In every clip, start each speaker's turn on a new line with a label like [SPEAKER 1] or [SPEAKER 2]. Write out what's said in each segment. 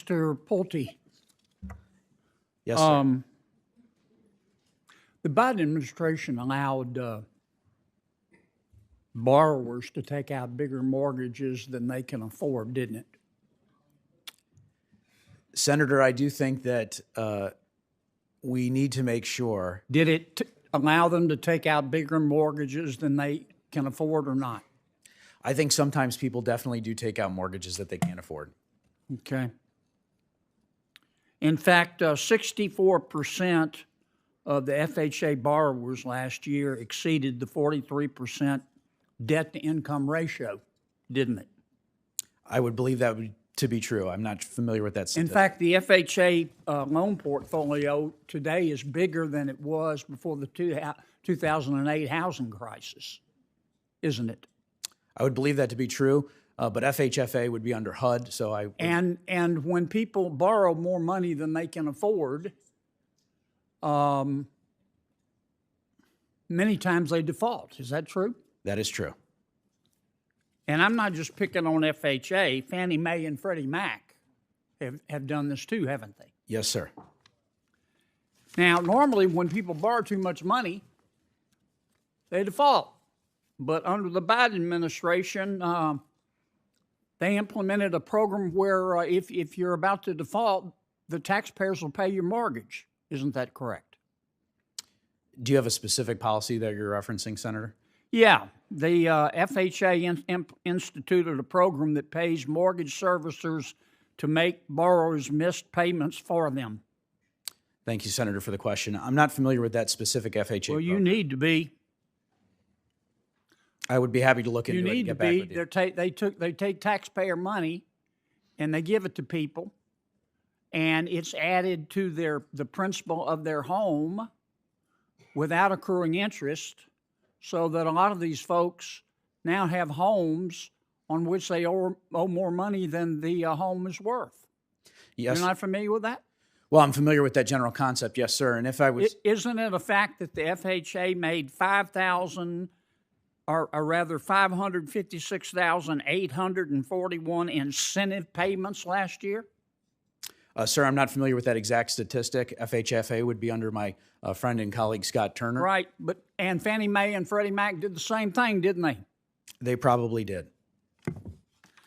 [SPEAKER 1] Mr. Pulte.
[SPEAKER 2] Yes, sir.
[SPEAKER 1] The Biden administration allowed borrowers to take out bigger mortgages than they can afford, didn't it?
[SPEAKER 2] Senator, I do think that we need to make sure.
[SPEAKER 1] Did it allow them to take out bigger mortgages than they can afford or not?
[SPEAKER 2] I think sometimes people definitely do take out mortgages that they can't afford.
[SPEAKER 1] Okay. In fact, 64% of the FHA borrowers last year exceeded the 43% debt-to-income ratio, didn't it?
[SPEAKER 2] I would believe that to be true. I'm not familiar with that statistic.
[SPEAKER 1] In fact, the FHA loan portfolio today is bigger than it was before the 2008 housing crisis, isn't it?
[SPEAKER 2] I would believe that to be true, but FHFA would be under HUD, so I would...
[SPEAKER 1] And when people borrow more money than they can afford, many times they default. Is that true?
[SPEAKER 2] That is true.
[SPEAKER 1] And I'm not just picking on FHA. Fannie Mae and Freddie Mac have done this too, haven't they?
[SPEAKER 2] Yes, sir.
[SPEAKER 1] Now, normally when people borrow too much money, they default. But under the Biden administration, they implemented a program where if you're about to default, the taxpayers will pay your mortgage. Isn't that correct?
[SPEAKER 2] Do you have a specific policy that you're referencing, Senator?
[SPEAKER 1] Yeah. The FHA instituted a program that pays mortgage servicers to make borrowers missed payments for them.
[SPEAKER 2] Thank you, Senator, for the question. I'm not familiar with that specific FHA
[SPEAKER 1] Well, you
[SPEAKER 2] program.
[SPEAKER 1] need to be.
[SPEAKER 2] I would be happy to look into
[SPEAKER 1] You
[SPEAKER 2] it and
[SPEAKER 1] need to
[SPEAKER 2] get back
[SPEAKER 1] be.
[SPEAKER 2] with you.
[SPEAKER 1] They take taxpayer money, and they give it to people, and it's added to the principal of their home without accruing interest, so that a lot of these folks now have homes on which they owe more money than the home is worth.
[SPEAKER 2] Yes.
[SPEAKER 1] You're not familiar with that?
[SPEAKER 2] Well, I'm familiar with that general concept, yes, sir. And if I was...
[SPEAKER 1] Isn't it a fact that the FHA made 556,841 incentive payments last year?
[SPEAKER 2] Sir, I'm not familiar with that exact statistic. FHFA would be under my friend and colleague Scott Turner.
[SPEAKER 1] Right, and Fannie Mae and Freddie Mac did the same thing, didn't they?
[SPEAKER 2] They probably did.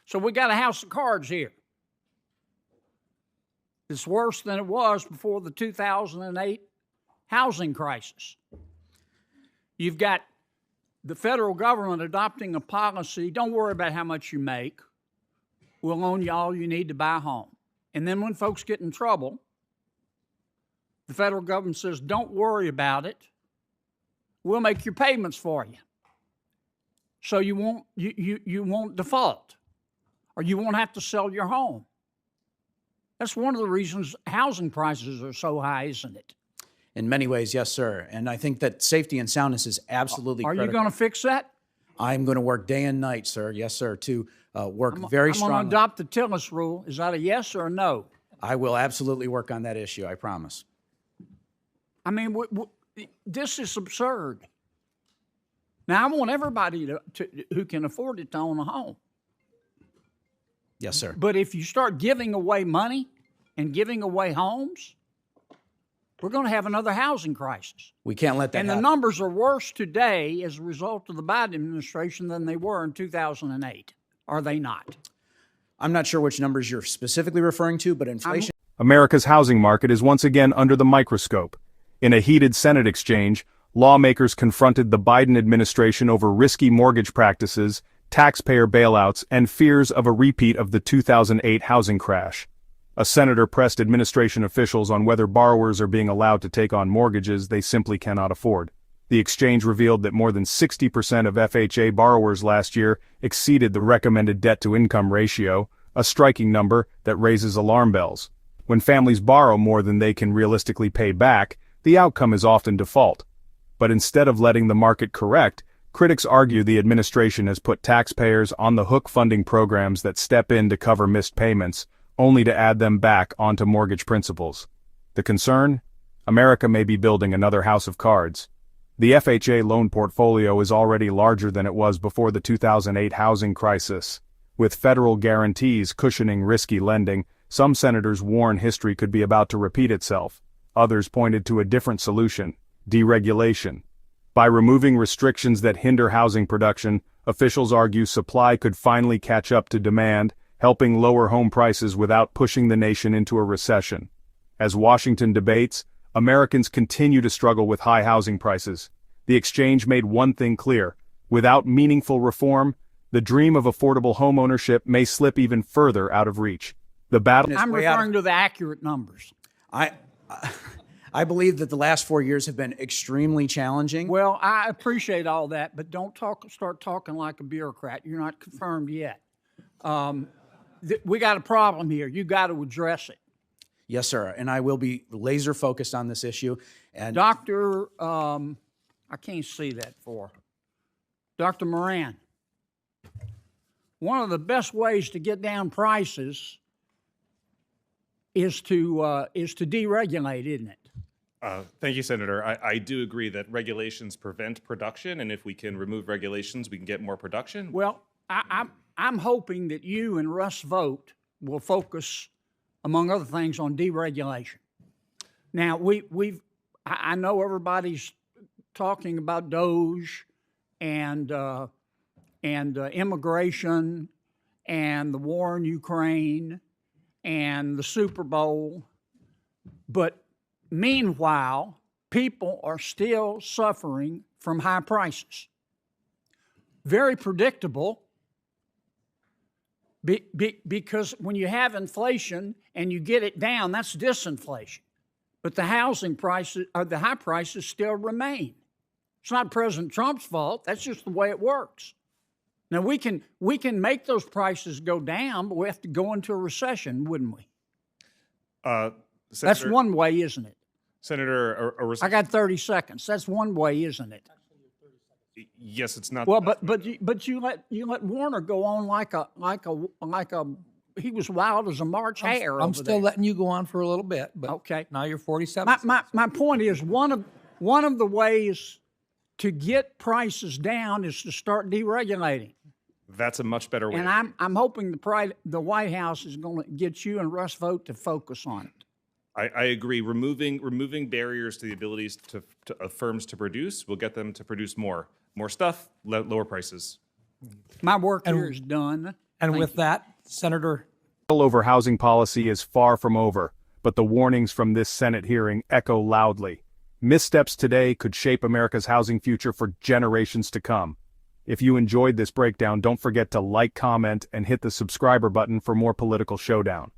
[SPEAKER 1] So we got a house of cards here. It's worse than it was before the 2008 housing crisis. You've got the federal government adopting a policy, don't worry about how much you make. We'll loan you all you need to buy a home. And then when folks get in trouble, the federal government says, don't worry about it. We'll make your payments for you. So you won't default, or you won't have to sell your home. That's one of the reasons housing prices are so high, isn't it?
[SPEAKER 2] In many ways, yes, sir. And I think that safety and soundness is absolutely critical.
[SPEAKER 1] Are you going to fix that?
[SPEAKER 2] I'm going to work day and night, sir. Yes, sir, to work very strongly.
[SPEAKER 1] I'm going to adopt the Tillis rule. Is that a yes or a no?
[SPEAKER 2] I will absolutely work on that issue, I promise.
[SPEAKER 1] I mean, this is absurd. Now, I want everybody who can afford it to own a home.
[SPEAKER 2] Yes, sir.
[SPEAKER 1] But if you start giving away money and giving away homes, we're going to have another housing crisis.
[SPEAKER 2] We can't let that happen.
[SPEAKER 1] And the numbers are worse today as a result of the Biden administration than they were in 2008. Are they not?
[SPEAKER 2] I'm not sure which numbers you're specifically referring to, but inflation...
[SPEAKER 3] America's housing market is once again under the microscope. In a heated Senate exchange, lawmakers confronted the Biden administration over risky mortgage practices, taxpayer bailouts, and fears of a repeat of the 2008 housing crash. A senator pressed administration officials on whether borrowers are being allowed to take on mortgages they simply cannot afford. The exchange revealed that more than 60% of FHA borrowers last year exceeded the recommended debt-to-income ratio, a striking number that raises alarm bells. When families borrow more than they can realistically pay back, the outcome is often default. But instead of letting the market correct, critics argue the administration has put taxpayers on the hook funding programs that step in to cover missed payments, only to add them back onto mortgage principals. The concern? America may be building another house of cards. The FHA loan portfolio is already larger than it was before the 2008 housing crisis. With federal guarantees cushioning risky lending, Some senators warned history could be about to repeat itself. Others pointed to a different solution: deregulation. By removing restrictions that hinder housing production, officials argue supply could finally catch up to demand, helping lower home prices without pushing the nation into a recession. As Washington debates, Americans continue to struggle with high housing prices. The exchange made one thing clear: without meaningful reform, the dream of affordable homeownership may slip even further out of reach. The battle
[SPEAKER 1] I'm referring to the accurate numbers.
[SPEAKER 2] I believe that the last 4 years have been extremely challenging.
[SPEAKER 1] Well, I appreciate all that, but don't start talking like a bureaucrat. You're not confirmed yet. We got a problem here. You got to address it.
[SPEAKER 2] Yes, sir, and I will be laser focused on this issue. And
[SPEAKER 1] Dr. I can't see that for Dr. Moran. One of the best ways to get down prices is to deregulate, isn't it?
[SPEAKER 4] Thank you, Senator. I do agree that regulations prevent production, and if we can remove regulations, we can get more production.
[SPEAKER 1] Well, I'm hoping that you and Russ Vogt will focus, among other things, on deregulation. Now, I know everybody's talking about DOGE and immigration and the war in Ukraine and the Super Bowl, but meanwhile, people are still suffering from high prices. Very predictable, because when you have inflation and you get it down, that's disinflation. But the housing prices, or the high prices, still remain. It's not President Trump's fault. That's just the way it works. Now, we can make those prices go down, but we have to go into a recession, wouldn't we? That's one way, isn't it?
[SPEAKER 4] Senator,
[SPEAKER 1] I got 30 seconds. That's one way, isn't it?
[SPEAKER 4] Yes, it's not.
[SPEAKER 1] Well, but you let Warner go on like a he was wild as a March hare.
[SPEAKER 5] I'm still letting you go on for a little bit, but
[SPEAKER 1] okay.
[SPEAKER 5] Now you're 47.
[SPEAKER 1] My point is one of the ways to get prices down is to start deregulating.
[SPEAKER 4] That's a much better way.
[SPEAKER 1] And I'm hoping the White House is going to get you and Russ Vogt to focus on it.
[SPEAKER 4] I agree. Removing barriers to the abilities of firms to produce will get them to produce more stuff, lower prices.
[SPEAKER 1] My work here is done.
[SPEAKER 5] And with that, Senator.
[SPEAKER 3] The battle over housing policy is far from over, but the warnings from this Senate hearing echo loudly. Missteps today could shape America's housing future for generations to come. If you enjoyed this breakdown, don't forget to like, comment, and hit the subscriber button for more political showdown.